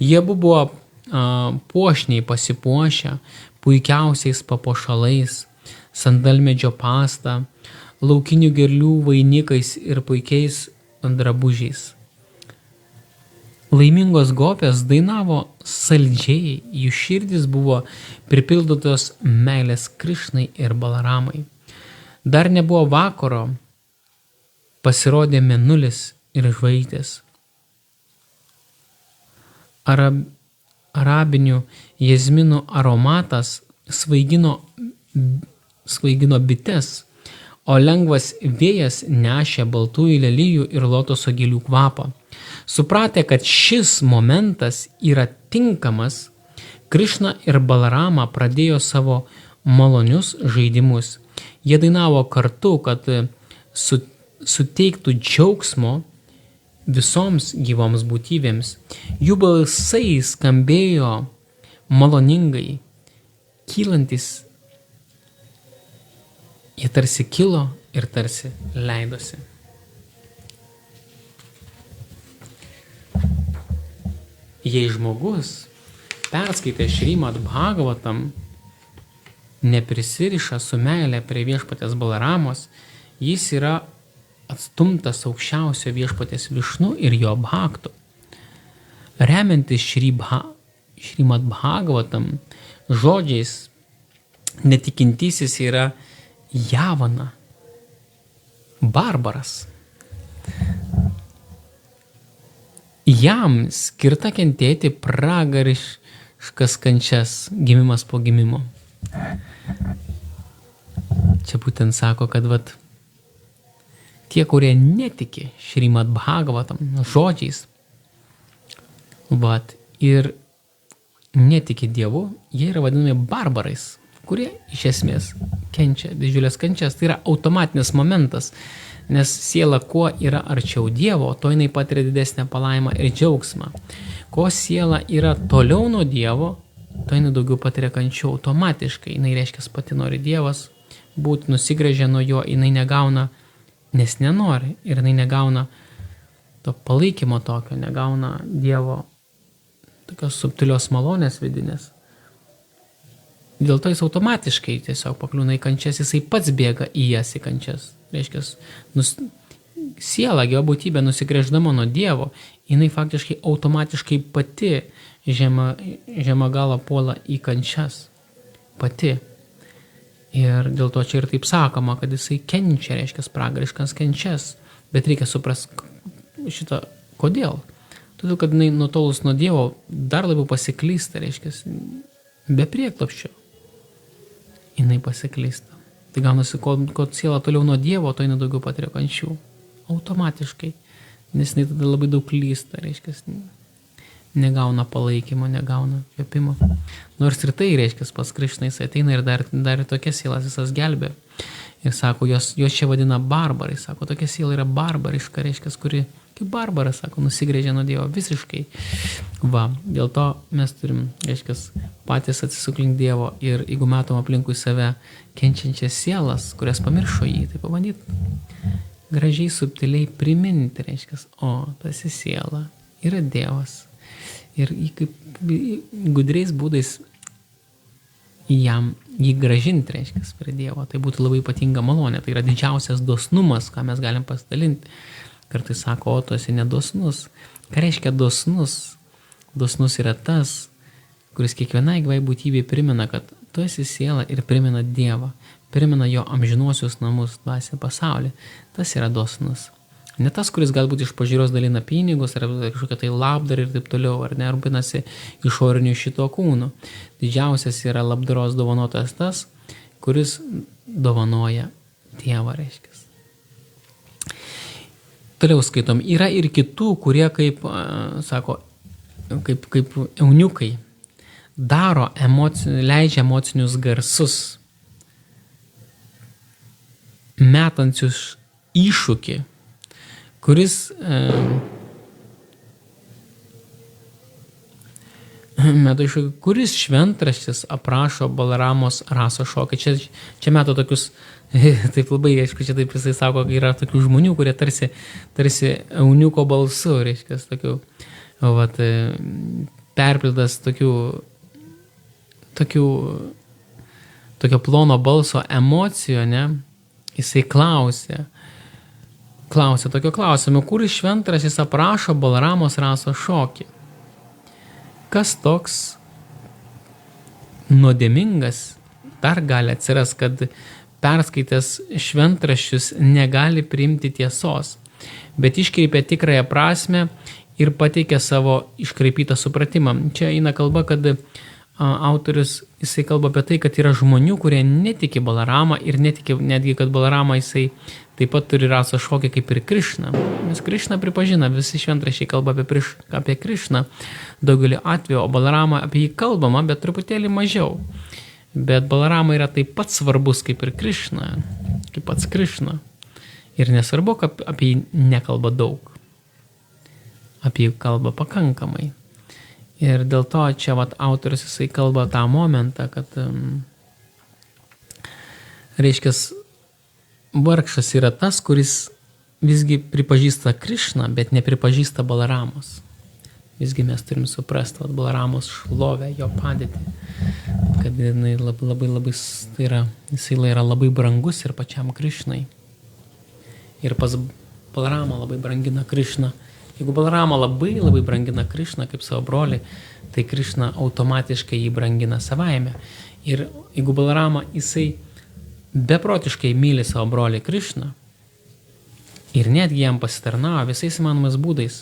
Jie buvo puošniai pasipuošę, puikiausiais papuošalais, sandalmedžio pasta, laukinių gerlių vainikais ir puikiais drabužiais. Laimingos gopės dainavo saldžiai, jų širdis buvo pripildytos meilės Krišnai ir Balaramai. Dar nebuvo vakaro, pasirodė mėnulis ir žvaigždės. Arabinių jazminų aromatas svaigino bites, o lengvas vėjas nešė baltųjų lelijų ir lotoso gėlių kvapą. Supratę, kad šis momentas yra tinkamas, Krišna ir Balarama pradėjo savo malonius žaidimus. Jie dainavo kartu, kad suteiktų džiaugsmo visoms gyvoms būtybėms. Jų balsai skambėjo maloningai, kylantis. Jie tarsi kilo ir tarsi leidosi. Jei žmogus perskaitė Šrimad Bhagavatam, neprisiriša su meilė prie viešpatės Balaramos, jis yra atstumtas aukščiausio viešpatės Višnu ir jo bhaktų. Remiantis Šrimad Bhagavatam žodžiais, netikintysis yra Javana, barbaras. Jam skirta kentėti pragariškas kančias, gimimas po gimimo. Čia būtent sako, kad tie, kurie netiki Šrimad Bhagavatam žodžiais ir netiki Dievu, jie yra vadinami barbarais, kurie iš esmės kenčia didžiulės kančias. Tai yra automatinis momentas, nes siela kuo yra arčiau Dievo, to jinai patiria didesnę palaimą ir džiaugsmą. Ko siela yra toliau nuo Dievo, to jinai daugiau patiria kančių automatiškai. Jinai reiškia pati nori Dievas, būti nusigręžę nuo jo, jinai negauna, nes nenori, ir jinai negauna to palaikymo tokio, negauna Dievo tokios subtilios malonės vidinės. Dėl to jis automatiškai tiesiog pakliūna į kančias, jisai pats bėga į jas į kančias. Reiškia, siela, gyvabūtybė nusigręždama nuo Dievo, jinai faktiškai automatiškai pati žema gala puola į kančias. Pati. Ir dėl to čia ir taip sakoma, kad jisai kenčia, reiškia, pragariškas kančias. Bet reikia suprasti šitą, kodėl. Todėl, kad jinai nutolus nuo Dievo dar labiau pasiklysta, reiškia, be prieglobsčio. Jinai pasiklysta. Tai gaunasi, kol siela toliau nuo Dievo, to jinai daugiau patiria kančių. Automatiškai. Nes jinai tada labai daug klysta, reiškia, negauna palaikymo, negauna kvėpimo. Nors ir tai, reiškia, pas Krišną jis ateina ir dar tokias sielas visas gelbė. Ir sako, jos čia vadina barbarai. Sako, tokia siela yra barbariška, reiškia, kuri kaip barbaras, sako, nusigrėžė nuo Dievo visiškai. Va, dėl to mes turim, reiškia, patys atsisuklink Dievo ir jeigu matom aplinkui save kenčiančias sielas, kurias pamiršo jį, tai pabandyt gražiai, subtiliai priminti, reiškia, o, tas siela yra Dievas. Ir kaip gudriais būdais jį gražinti, reiškia, prie Dievo. Tai būtų labai ypatinga malonė. Tai yra didžiausias dosnumas, ką mes galim pasidalinti. Kartais sako, o tu esi nedosnus. Ką reiškia dosnus? Dosnus yra tas, kuris kiekvienai gyvai būtybei primena, kad tu esi siela ir primena Dievą. Primena jo amžinuosius namus, dvasinį pasaulį. Tas yra dosnus. Ne tas, kuris galbūt iš pažiūros dalina pinigus, ar kažkokia tai labdarą ir taip toliau, ar nerūpinasi išoriniu šito kūnu. Didžiausias yra labdaros dovanotojas tas, kuris dovanoja Dievą, reiškia. Toliau skaitom, yra ir kitų, kurie kaip, sako, kaip euniukai daro leidžia emocinius garsus, metančius iššūkį, kuris šventraštis aprašo Balaramos raso šokį. Čia meto tokius, taip labai, aišku, čia taip jisai sako, yra tokių žmonių, kurie tarsi euniuko balsu, reiškia, tokių, perpildas tokio plono balso emocijų, ne? Jisai klausė tokio klausimo, kuris šventraštis aprašo Balaramos raso šokį. Kas toks nuodėmingas dar gali atsiras, kad perskaitęs šventraščius negali priimti tiesos, bet iškreipia tikrąją prasme ir pateikia savo iškreipytą supratimą. Čia eina kalba, kad autorius, jisai kalba apie tai, kad yra žmonių, kurie netiki Balarama ir netiki netgi, kad Balarama jisai taip pat turi raso šokį kaip ir Krišna. Nes Krišna pripažina, visi šventraščiai kalba apie Krišną daugelį atvejų, o Balarama apie jį kalbama, bet truputėlį mažiau. Bet Balarama yra taip pat svarbus kaip ir Krišna, kaip pats Krišna. Ir nesvarbu, kad apie jį nekalba daug. Apie jį kalba pakankamai. Ir dėl to čia autorius jisai kalba tą momentą, kad reiškia, vargšas yra tas, kuris visgi pripažįsta Krišną, bet nepripažįsta Balaramos. Visgi mes turim suprasti Balaramos šlovę, jo padėtį, kad jinai labai, tai yra, jisai yra labai brangus ir pačiam Krišnai. Ir pas Balarama labai brangina Krišną. Jeigu Balarama labai brangina Krišną kaip savo brolį, tai Krišna automatiškai jį brangina savaime. Ir jeigu Balarama jisai beprotiškai myli savo brolį Krišną ir netgi jam pasitarnavo visais įmanomais būdais.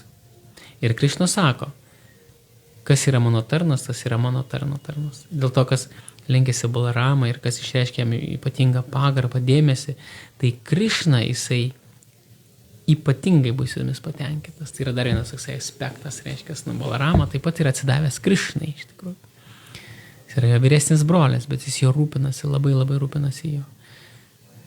Ir Krišna sako, kas yra mano tarnas, tas yra mano tarnas. Dėl to, kas lenkėsi Balaramą ir kas išreiškė jam ypatingą pagarbą, dėmesį, tai Krišna jisai ypatingai bus jomis patenkintas. Tai yra dar vienas toksai aspektas, reiškia, Balarama taip pat yra atsidavęs Krišnai, iš tikrųjų. Jis yra jo vyresnis brolis, bet jis jo rūpinasi, labai rūpinasi jo.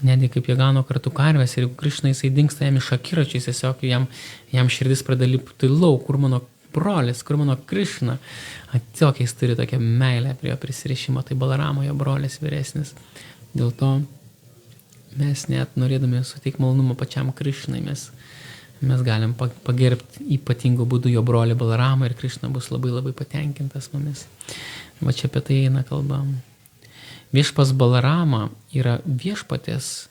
Netgi kaip jie gano kartu karvės ir jeigu Krišna jisai dingsta jam iš akiračiais, tiesiog jam širdis pradeda lipti lauk, kur mano brolis, kur mano Krišna. Tiesiog jis turi tokią meilę prie jo prisirišimo, tai Balarama jo brolis vyresnis. Dėl to mes net norėdami suteikti malonumą pačiam Krišnai, mes galim pagerbti ypatingų būdų jo brolį Balaramą ir Krišna bus labai patenkintas mumis. Va čia apie tai eina kalba. Viešpas Balarama yra viešpatės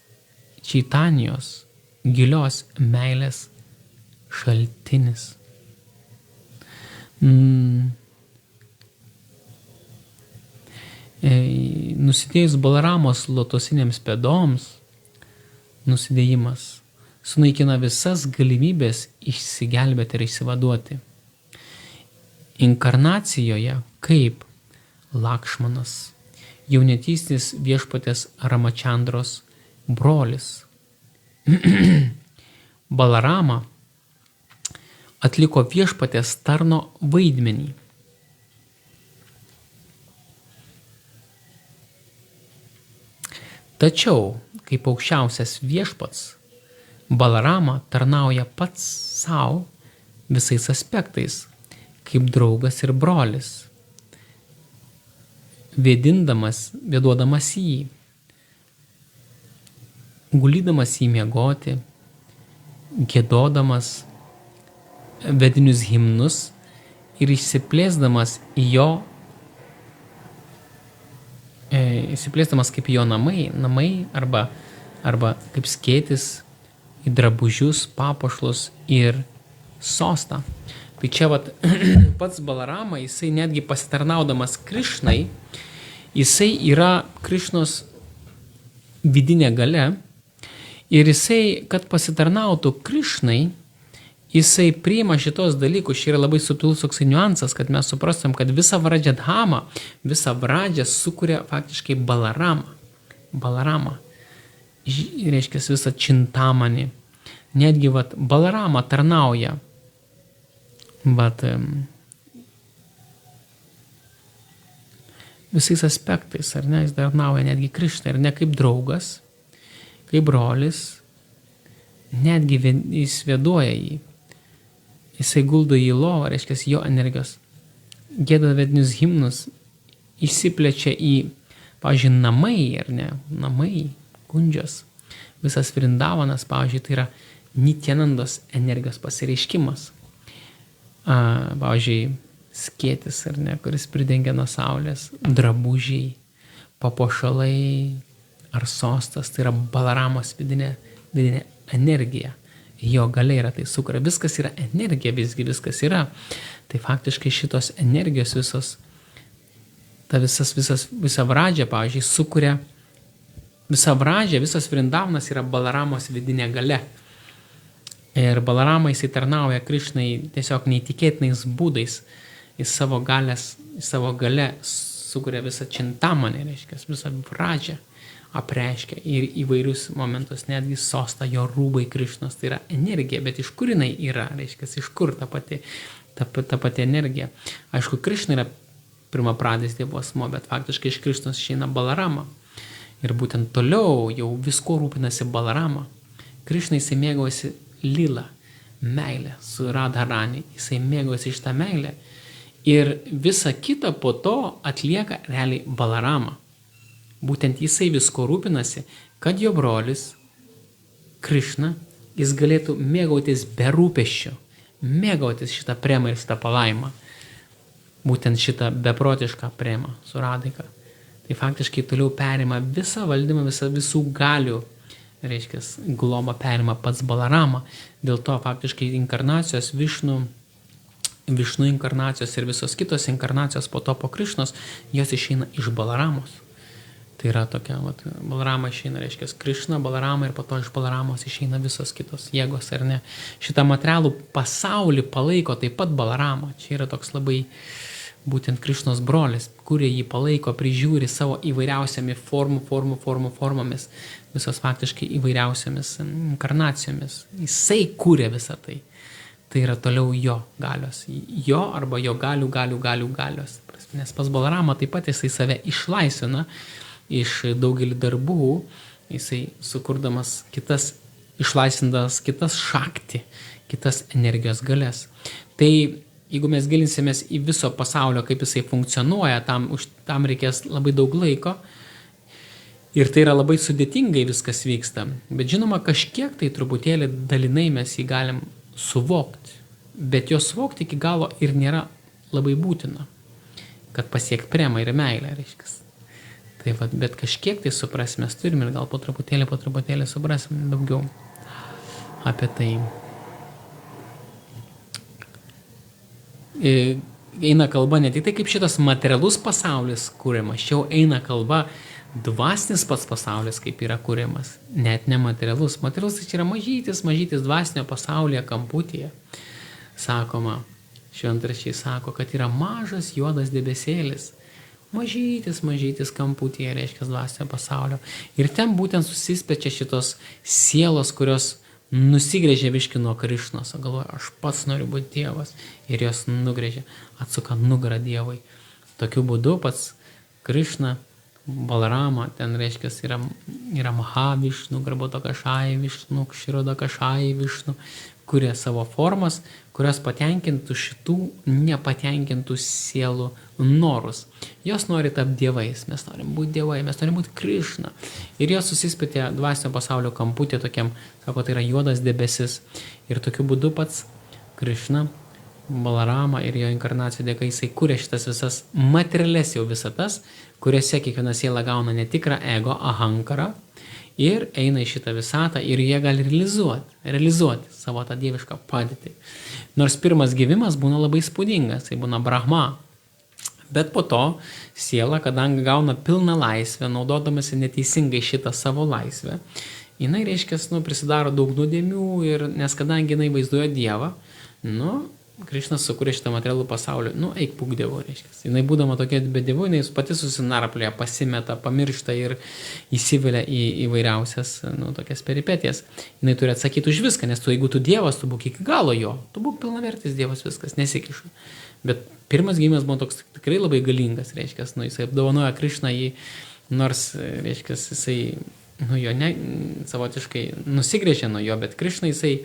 Čaitanijos gilios meilės šaltinis. Nusidėjus Balaramos lotosinėms pėdoms, nusidėjimas sunaikina visas galimybės išsigelbėti ir išsivaduoti. Inkarnacijoje kaip Lakšmanas, jaunatystės viešpatės Ramachandros brolis. Balarama atliko viešpatės tarno vaidmenį. Tačiau, kaip aukščiausias viešpats, Balarama tarnauja pats savo visais aspektais, kaip draugas ir brolis, vėduodamas jį, gulydamas jį miegoti, giedodamas vedinius himnus ir išsiplėsdamas kaip jo namai arba kaip skėtis į drabužius, papuošlus ir sostą. Tai čia pats Balarama, jisai netgi pasitarnaudamas Krišnai, jisai yra Krišnos vidinė galia ir jisai, kad pasitarnautų Krišnai, jisai priima šitos dalykus. Čia yra labai subtilus toksai niuansas, kad mes suprastam, kad visą Vradžą Dhamą, visą Vradžą sukuria faktiškai Balarama. Reiškia visą Čintamanį. Netgi Balarama tarnauja visais aspektais, ar ne, jis tarnauja netgi Krišnai, ir ne kaip draugas, kaip brolis, netgi jis vėduoja jį. Jisai guldo į lovą, reiškia jo energijos, gėda vedinius himnus, išsiplečia į, pavyzdžiui, namai, ar ne, namai, Kundžios, visas Vrindavanas, pavyzdžiui, tai yra Nityanandos energijos pasireiškimas. Pavyzdžiui, skėtis, ar ne, kuris pridengia nuo saulės, drabužiai, papuošalai ar sostas, tai yra Balaramos vidinė energija. Jo galia yra tai sukuria. Viskas yra energija, viskas yra. Tai faktiškai šitos energijos visos, visa Vradžia, pavyzdžiui, sukuria, visa Vradžia, visas Vrindavanas yra Balaramos vidinė galia. Ir Balarama jisai tarnauja Krišnai tiesiog neįtikėtinais būdais. Į savo galę sukuria visą Čintamanį, reiškia, visą Vradžią apreiškia ir įvairius momentus, netgi sostą, jo rūbai Krišnos, tai yra energija, bet iš kur jinai yra, reiškia, iš kur ta pati energija. Aišku, Krišna yra pirmapradis Dievo asmuo, bet faktiškai iš Krišnos išeina Balarama. Ir būtent toliau jau visko rūpinasi Balarama. Krišna jisai mėgaujasi lila, meilė su Radharani, jisai mėgaujasi šitą meilę. Ir visa kita po to atlieka realiai Balarama. Būtent jisai visko rūpinasi, kad jo brolis Krišna, jis galėtų mėgautis be rūpesčio, mėgautis šitą premą ir šitą palaimą. Būtent šitą beprotišką premą su Radhika. Tai faktiškai toliau perima visą valdymą, visų galių, reiškia, globą perima pats Balarama. Dėl to faktiškai inkarnacijos Višnu inkarnacijos ir visos kitos inkarnacijos po to po Krišnos, jos išeina iš Balaramos. Tai yra tokia, Balarama išeina, reiškia, Krišna, Balarama ir po to iš Balaramos išeina visos kitos jėgos, ar ne. Šitą materialų pasaulį palaiko taip pat Balarama. Čia yra toks labai būtent Krišnos brolis, kurie jį palaiko, prižiūri savo įvairiausiamis formomis, visos faktiškai įvairiausiamis inkarnacijomis. Jisai kūrė visą tai. Tai yra toliau jo galios. Jo arba jo galių galios. Nes pas Balarama taip pat jisai save išlaisvina iš daugelį darbų, jisai sukurdamas išlaisvindamas kitas šakti, kitas energijos galias. Tai jeigu mes gilinsimės į viso pasaulio, kaip jisai funkcionuoja, tam reikės labai daug laiko ir tai yra labai sudėtingai viskas vyksta. Bet žinoma, kažkiek tai truputėlį dalinai mes jį galim suvokti, bet jo suvokti iki galo ir nėra labai būtina, kad pasiekt premą ir meilę, reiškia. Tai bet kažkiek tai supras mes turim ir gal po truputėlį suprasim daugiau apie tai. Eina kalba ne tik tai, kaip šitas materialus pasaulis kūriamas, čia eina kalba dvasinis pats pasaulis, kaip yra kūriamas, net nematerialus. Materialus tai čia yra mažytis dvasinio pasaulyje kamputyje. Sakoma, šventraščiai sako, kad yra mažas juodas debesėlis. Mažytis kamputyje, reiškia dvasinio pasaulio. Ir ten būtent susispečia šitos sielos, kurios nusigrėžia biškį nuo Krišnos, galvoja, aš pats noriu būti Dievas, ir jos nugrėžia, atsuka nugarą Dievui. Tokiu būdu pats Krišna Balarama, ten reiškia yra Mahavišnu, Garbhodakašai Višnu, Kširodakašai Višnu, kurie savo formas, kurios patenkintų šitų nepatenkintų sielų norus. Jos nori tapti dievais, mes norim būti dievai, mes norim būti Krišna. Ir jos susispėtė dvasinio pasaulio kamputė tokiam, sako, tai yra juodas debesis. Ir tokiu būdu pats Krišna, Balarama ir jo inkarnacijų dėka jisai kūrė šitas visas materialias jau visatas, kuriuose kiekviena siela gauna netikrą ego, ahankarą ir eina į šitą visatą ir jie gali realizuoti savo tą dievišką padėtį. Nors pirmas gyvimas būna labai spūdingas, tai būna Brahma. Bet po to siela, kadangi gauna pilną laisvę, naudodamasi neteisingai šitą savo laisvę, jinai, reiškia, prisidaro daug nuodėmių ir nes kadangi jinai vaizduoja Dievą, Krišnas sukūrė šitą materialų pasaulį, eik pūk Dievu, reiškia. Jinai būdama tokia be Dievu, jinai pati susinarplėja, pasimeta, pamiršta ir įsivelia į įvairiausias, tokias peripetijas. Jinai turi atsakyti už viską, nes jeigu tu Dievas, tu būk iki galo jo, tu būk pilnavertis Dievas, viskas, nesikiša. Bet pirmas gimimas buvo toks tikrai labai galingas, reiškia, jisai apdovanoja Krišną jį, nors, reiškia, jisai, savotiškai nusigrėžė nuo jo, bet Krišna jisai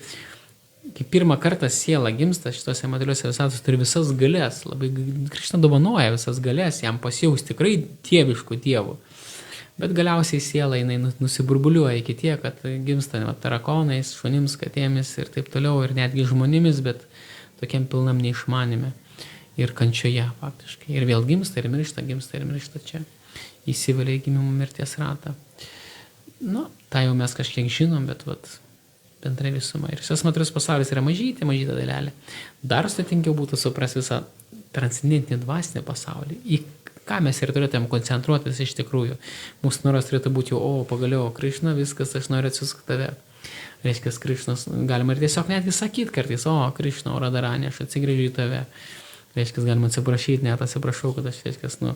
kai pirmą kartą siela gimsta šitose materialiuose visatos, turi visas galės, labai Krišna dovanoja visas galės, jam pasijaus tikrai dieviškų dievų. Bet galiausiai siela jinai nusiburbuliuoja iki tiek, kad gimsta tarakonais, šunims, katėmis ir taip toliau, ir netgi žmonėmis, bet tokiam pilnam neišmanime ir kančioje faktiškai. Ir vėl gimsta ir miršta čia. Įsivelia į gimimo mirties ratą. Tai jau mes kažkiek žinom, bet bendrai visuma. Ir visas materialus pasaulis yra mažytė dalelė. Dar sudėtingiau būtų suprasti visą transcendentinį dvasinį pasaulį. Į ką mes ir turėtume koncentruotis iš tikrųjų. Mūsų noras turėtų būti jau, pagaliau, Krišna, viskas, aš noriu atsiųsti tave. Reiškia, Krišnas, galima ir tiesiog netgi sakyti kartais, Krišna, Radharani, aš atsigrėžiu į tave. Reiškia, galima atsiprašyti, net atsiprašau, kad aš, reiškia,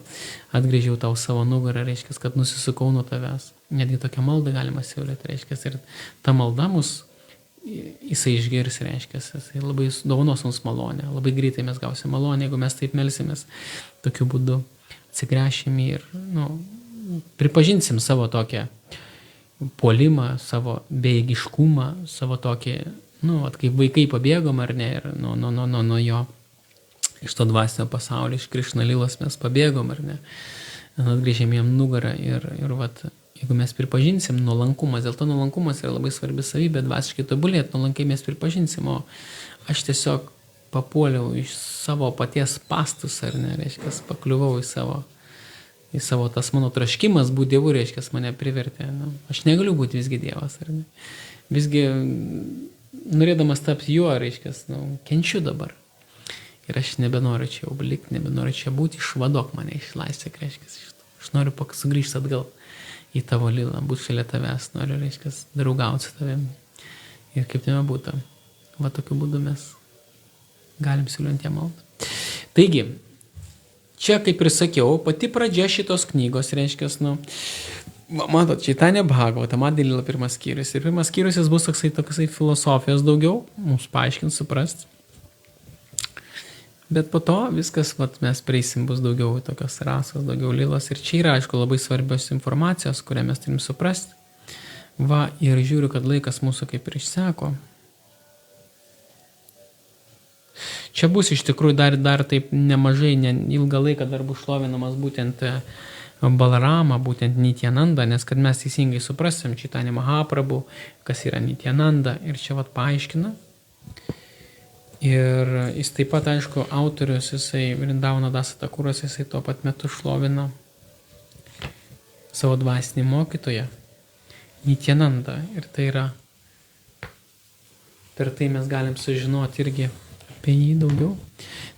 atgrėžiau tau savo nugarą, reiškia, kad nusisukau nuo tavęs. Netgi tokią maldą galima siūlyti, reiškia, ir ta malda mus jisai išgirs, reiškia, jisai labai dovanos mums malonę, labai greitai mes gausime malonę, jeigu mes taip melsimės, tokiu būdu atsigręšim ir pripažinsim savo tokią puolimą, savo bejėgiškumą, savo tokį, kaip vaikai pabėgom ar ne, ir nuo jo, iš to dvasinio pasaulio, iš Krišna Lilos mes pabėgom ar ne, atgrėžėm jam nugarą ir jeigu mes pripažinsim nuolankumas, dėl to nuolankumas yra labai svarbi savybė, dvasiškai tobulėti, nuolankiai mes pripažinsim, o aš tiesiog papuoliau iš savo paties pastus, ar ne, reiškia, pakliuvau į savo tas mano troškimas būti Dievu, reiškia, mane privertė, aš negaliu būti visgi Dievas, ar ne, visgi norėdamas tapti juo, reiškia, kenčiu dabar ir aš nebenoriu čia jau likti, nebenoriu čia būti, išvadok mane, išlaisvėk, reiškia, aš noriu sugrįžti atgal į tavo lilą, būti šalia tavęs, noriu, reiškia, draugauti su tavim. Ir kaip tame būtų. Tokiu būdu mes galim siūlinti ją maldą. Taigi, čia, kaip ir sakiau, pati pradžia šitos knygos, reiškia, matot, Čaitanija Bhagavata, Madhya Lila pirmas skyrius. Ir pirmas skyrius jis bus toksai filosofijos daugiau, mums paaiškint, suprast. Bet po to viskas, mes prieisim, bus daugiau tokios rasos, daugiau lilos. Ir čia yra, aišku, labai svarbios informacijos, kurią mes turim suprasti. Ir žiūriu, kad laikas mūsų kaip ir išseko. Čia bus iš tikrųjų dar taip nemažai, ilgą laiką dar bus šlovinamas būtent Balarama, būtent Nityananda, nes kad mes teisingai suprasim Čaitanija Mahaprabhu, kas yra Nityananda, ir čia paaiškina. Ir jis taip pat, aišku, autorius, jisai Vrindavano Dasa Thakuras, jisai tuo pat metu šlovina savo dvasinį mokytoją Nityananda. Ir tai yra, per tai mes galim sužinoti irgi apie jį daugiau.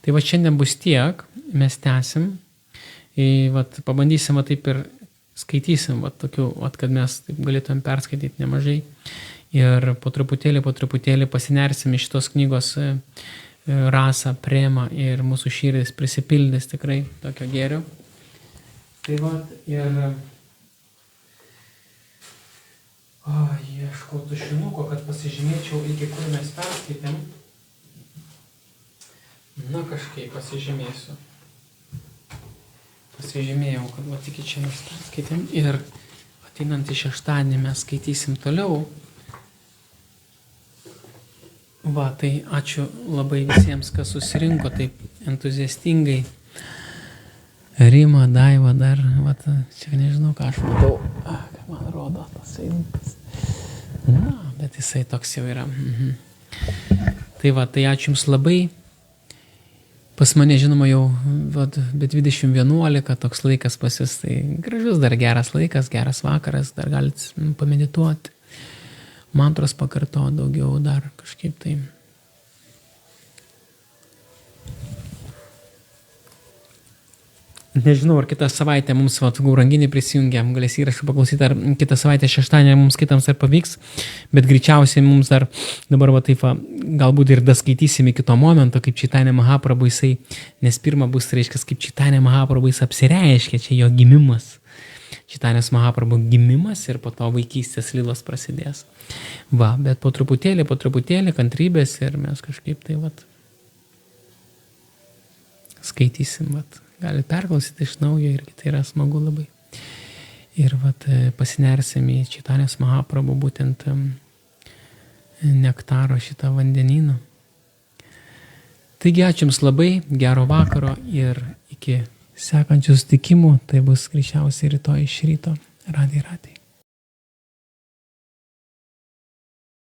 Tai šiandien bus tiek, mes tęsim, pabandysim taip ir skaitysim, tokiu, kad mes taip galėtumėm perskaityti nemažai. Ir po truputėlį pasinersim iš šitos knygos rasą, premą ir mūsų širdis prisipildys tikrai tokio gėrio. Tai ir ieškau tušinuko, kad pasižymėčiau, iki kur mes perskaitėm. Kažkaip pasižymėsiu. pasižymėjau, kad va tik čia mes skaitėm ir ateinant į šeštadienį mes skaitysim toliau. Va, tai ačiū labai visiems, kas susirinko taip entuziastingai. Rima, Daiva dar, va, čia nežinau, ką aš matau, ką man rodo tas eilinkas. Na, bet jisai toks jau yra. Tai va, tai ačiū Jums labai. Pas mane, žinoma, jau be 20:11 toks laikas pas Jūs, tai gražus dar geras laikas, geras vakaras, dar galit pamedituoti, mantros pakartoti daugiau dar kažkaip tai. Nežinau, ar kitą savaitę mums ranginį prisijungiam, galės įrašų paklausyti, ar kitą savaitę šeštadienį mums kitams ar pavyks, bet greičiausiai mums dar dabar va taip, galbūt ir daskaitysim iki to momento, kaip Čaitanė Mahaprabhu jisai, nes pirma bus, reiškia, kaip Čaitanė Mahaprabhu jis apsireiškia, čia jo gimimas. Čaitanės Mahaprabhu gimimas ir po to vaikystės lylos prasidės. Va, bet po truputėlį kantrybės ir mes kažkaip tai skaitysim, Galit perklausyti iš naujo irgi, tai yra smagu labai. Ir pasinersim į Čaitanės Mahaprabhu būtent nektaro šitą vandenyną. Taigi ačiū Jums labai, gero vakaro ir iki sekančių susitikimų, tai bus greičiausiai rytoj iš ryto. Radai.